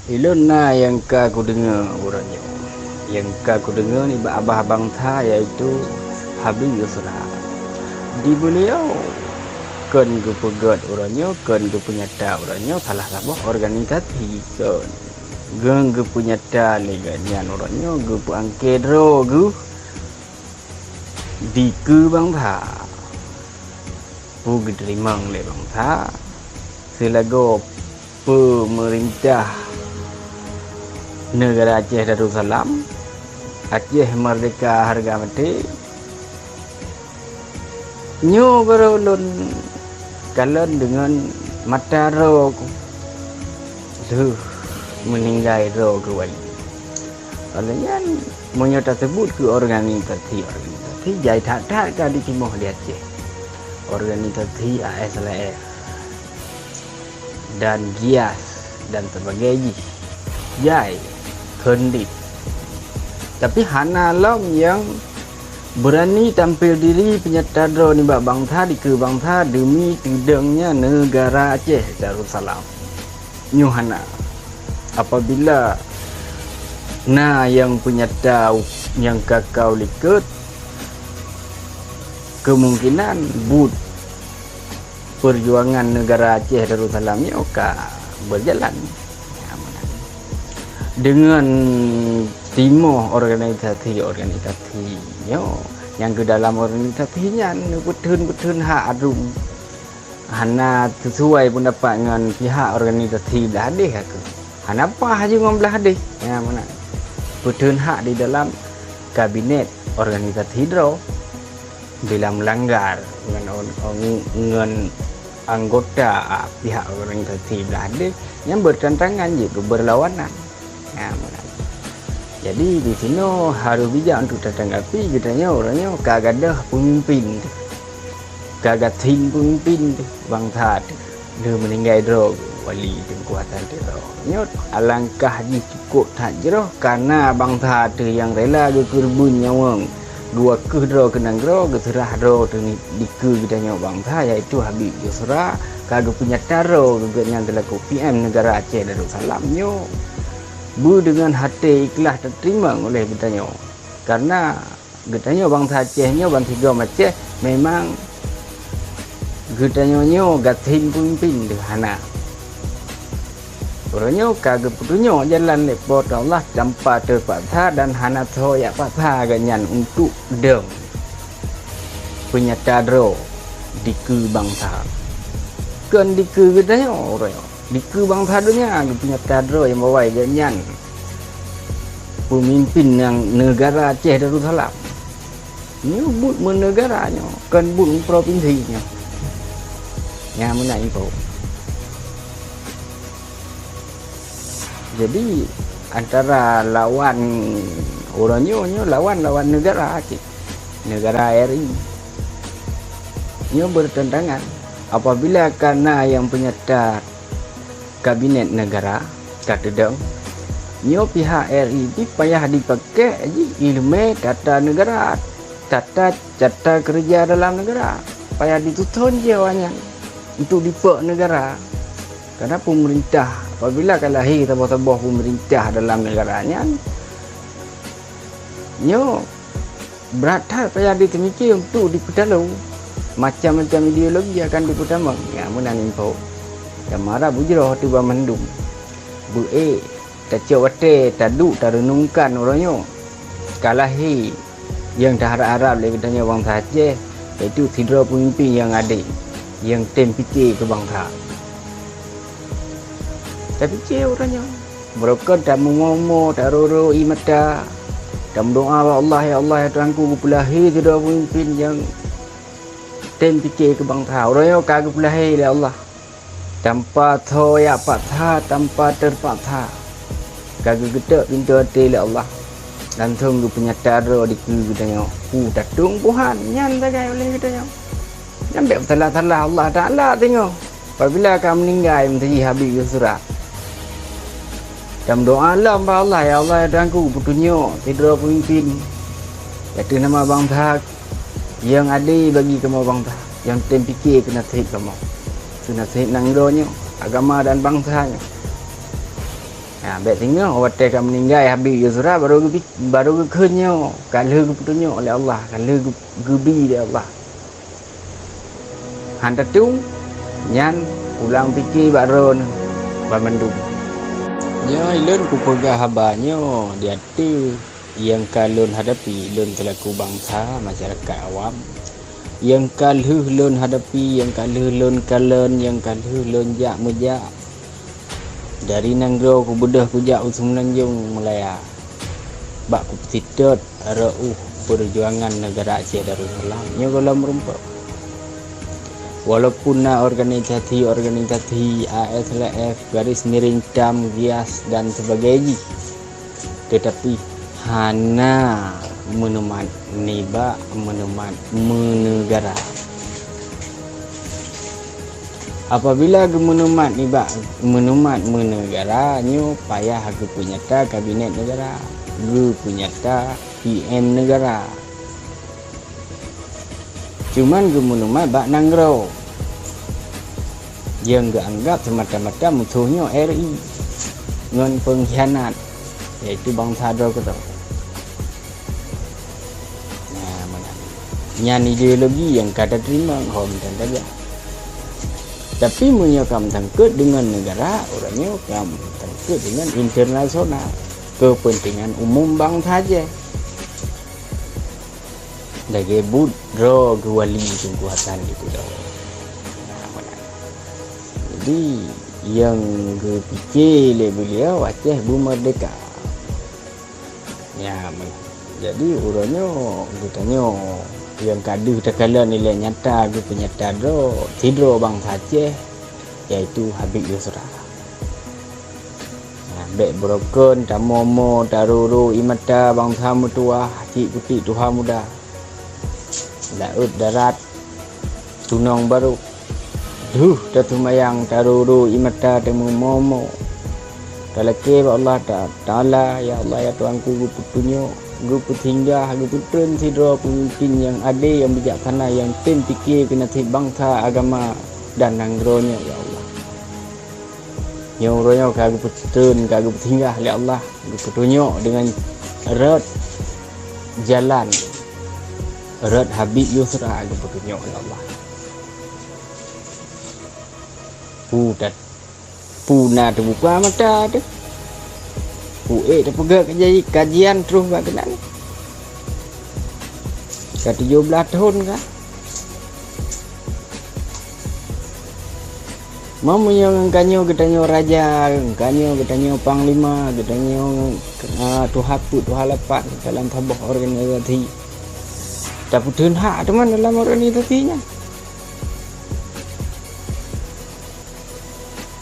Ilun na yang aku dengar orangnya. Yang aku dengar ni abah abang tha iaitu Habib Yusra. Di beliau kan ku pegat orangnya, kan ku penyata orangnya salah satu organisasi kan. Gang ku penyata ni ganyan orangnya ku angkedro ku di ke bang tha. Pu gedrimang le bang tha. Selago pemerintah negara Aceh Darussalam, Aceh Merdeka Harga Mati. Nyo berulun kalian dengan mata roh meninggal roh kembali. Kalanya monyo tersebut ke organisasi jai tak kan di Timur di Aceh. Organisasi ASLF dan GIAS dan sebagainya. Jai kendit. Tapi hana long yang berani tampil diri penyatadro ni bangsa di ke bangsa demi tidangnya negara Aceh Darussalam. Nyuhana apabila yang penyata yang kakau likut kemungkinan bud perjuangan negara Aceh Darussalam ni berjalan dengan timur organisasinya yang ke dalam organisasinya betul-betul hak adum hana sesuai pendapat dengan pihak organisasi belah hadis aku hana apa aja ngom belah hadis ya mana betul hak di dalam kabinet organisasi hidro bila melanggar dengan anggota pihak organisasi belah hadis yang bertentangan juga berlawanan. Ya, jadi di sini harus bijak untuk tertanggapi katanya orangnya kagak ada pemimpin kagak tim pemimpin bangsa dia meninggal drog wali kekuatan teror nyot alangkah cukup tak jeroh karena bangsa tu yang rela kerbun nyawang dua kedro kenang dro geterah dro di ke katanya bangsa iaitu Habib Yusra kagak punya taro yang terlaku PM negara Aceh Darussalam nyo dengan hati ikhlas terima oleh getanya karena getanya bangsa Acehnya bangsa tiga Aceh memang getanya nyo gatin pemimpin dehana orangnya kagak putunya jalan lepot Allah tanpa terpaksa dan hana ya paksa ganyan untuk deng penyatadro di ke bangsa kan di ke getanya orangnya di ke bangsa dunia punya kadro yang bawa ganyan pemimpin yang negara Aceh Darussalam ini but menegaranya kan but provinsinya yang mana info jadi antara lawan orangnya lawan negara Aceh negara RI ini bertentangan apabila karena yang penyata kabinet negara kata dong nyo pihak RI payah dipakai aja ilmu tata negara tata kerja dalam negara payah dituntun je awalnya untuk dipak negara karena pemerintah apabila kan lahir tabah-tabah pemerintah dalam negaranya nyo berat payah ditemikir untuk diputalu macam-macam ideologi akan diputama ya menang info dan marah bujroh tu mendung bu tak cewate taduk tak renungkan orangnya kalahi yang tak harap-harap lagi katanya bangsa Aceh iaitu sidra pemimpin yang ada yang tem fikir ke bangsa tapi orangnya mereka tak mengomo tak roro imata tak berdoa Allah ya Tuhanku kupulahi sidra pemimpin yang tem fikir ke bangsa orangnya kagak pulahi ya Allah tanpa thoya paksa tanpa terpaksa kagak gedak pintu hati oleh Allah langsung tu penyatara di katanya datung Tuhan nyan tagai oleh katanya sampai salah Allah Taala tengok apabila kamu meninggal menjadi Habib Yusra dan doa Allah ya Allah Tuhanku petunjuk tidra pemimpin iaitu nama bangsa yang ada bagi kamu bangsa yang tem fikir kena sahih kamu nasihat nangdonya agama dan bangsanya Bet tengok orang kat meninggal habis Yusra baru kenyok kalau petunjuk oleh Allah, kalau gebi oleh Allah. Hantar tu nyan pulang fikir baron bamandung. Nya ilun ku pegah habanyo dia tu yang kalun hadapi lun selaku bangsa masyarakat awam. Yang kaluh lun hadapi, yang kaluh lun kalen, yang kaluh lun jak mejak. Dari nanggro ku bedah ku jak usum Nanjung Melaya. Bak ku petitot rauh perjuangan negara Aceh Darussalam. Nya golam rumput. Walaupun organisasi ASLF, garis miring dam, gias dan sebagainya, tetapi hana menemat niba menemat menegara. Apabila menemat niba menemat menegara, nyo payah ke punyata kabinet negara, ke punyata PM negara. Cuman ke menemat bak nanggro yang anggap semata-mata musuhnya RI ngon pengkhianat, yaitu bangsa dro kita. Nyan ideologi yang kata terima hom dan saja. Tapi menyokam tangkut dengan negara, orangnya kam tangkut dengan internasional, kepentingan umum bangsa saja. Lagi bud ro wali kekuatan itu dah. Jadi yang kepikir oleh beliau Aceh bermerdeka. Ya, jadi orangnya katanya yang kadu takala nilai nyata ke penyata do tidro bangsa Aceh, yaitu Habib Yusra. Bek broken tamomo taruru imata bangsa mutua cik putih Tuhan muda. Laut darat tunong baru datu mayang taruru imata temu momo talake Allah Ta'ala. Ya Allah ya Tuhanku, gu petunjuk, gu petinggah, gu putun sidro pemimpin yang adil, yang bijaksana, yang tim fikir ke nasib bangsa, agama dan nanggronya ya Allah. Yang ronya kagu putun, kagu petinggah oleh Allah, gu petunjuk dengan erat jalan, erat Habib Yusra, gu petunjuk oleh Allah. Putat puna terbuka mata tu. Dah pegang kajian terus buat kena ni. Dah 17 tahun kan. Mamu yang kanyo ketanyo raja, kanyo ketanyo panglima, ketanyo tuhapu tuhalapan dalam sebuah organisasi. Tapi pun hak teman dalam organisasinya.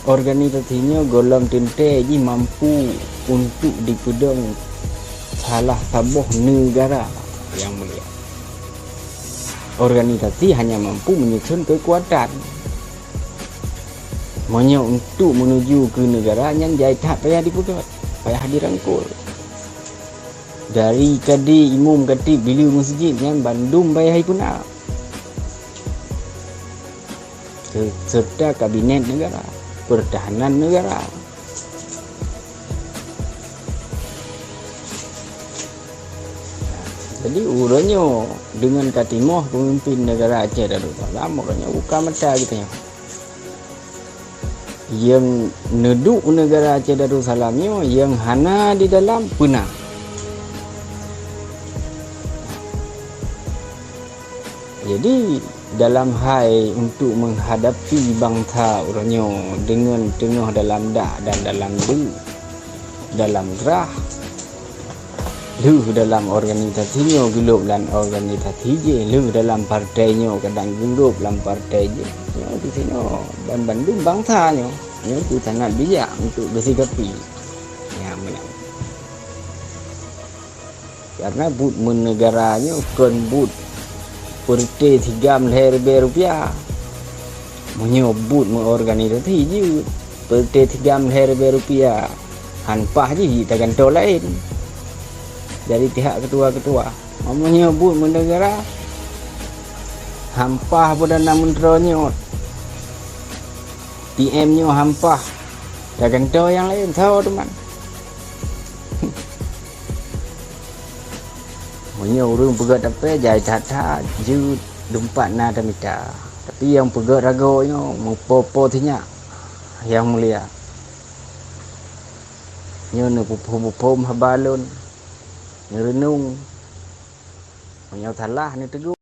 Organisasinya golong tente ji mampu untuk dipedang salah sebuah negara yang mulia. Organisasi hanya mampu menyusun kekuatan. Hanya untuk menuju ke negara yang jahit tak payah dipegat, payah dirangkul. Dari kadi imam khatib bilu masjid yang Bandung payah ikuna. Serta kabinet negara, pertahanan negara. Jadi urangnya dengan katimah pemimpin negara Aceh Darussalam, urangnya buka mata gitu ya. Yang neduk negara Aceh Darussalamnya yang hana di dalam punah. Jadi dalam hal untuk menghadapi bangsa orangnya dengan tengah dalam dak dan dalam du, dalam gerah, lu dalam organisasinya gelap dan organisasi je, lu dalam partainya kadang gelap dalam partai je. Di sini dan Bandung bangsanya, itu sangat bijak untuk bersikapi. Ya, benar. Karena but menegaranya kan but perte 3 ribu rupiah menyebut mengorganisasi je perte 3 ribu rupiah hanpah je takkan tahu lain dari pihak ketua-ketua menyebut menegara hampah Perdana Menterinya PM-nya hampah takkan tahu yang lain tahu teman. Menyo urang pegat apa jai tata jut dumpat na tamita. Tapi yang pegat ragonya mempopo tinya yang mulia. Nyo ne pupu habalon. Nyo renung. Menyo thalah ni teguh.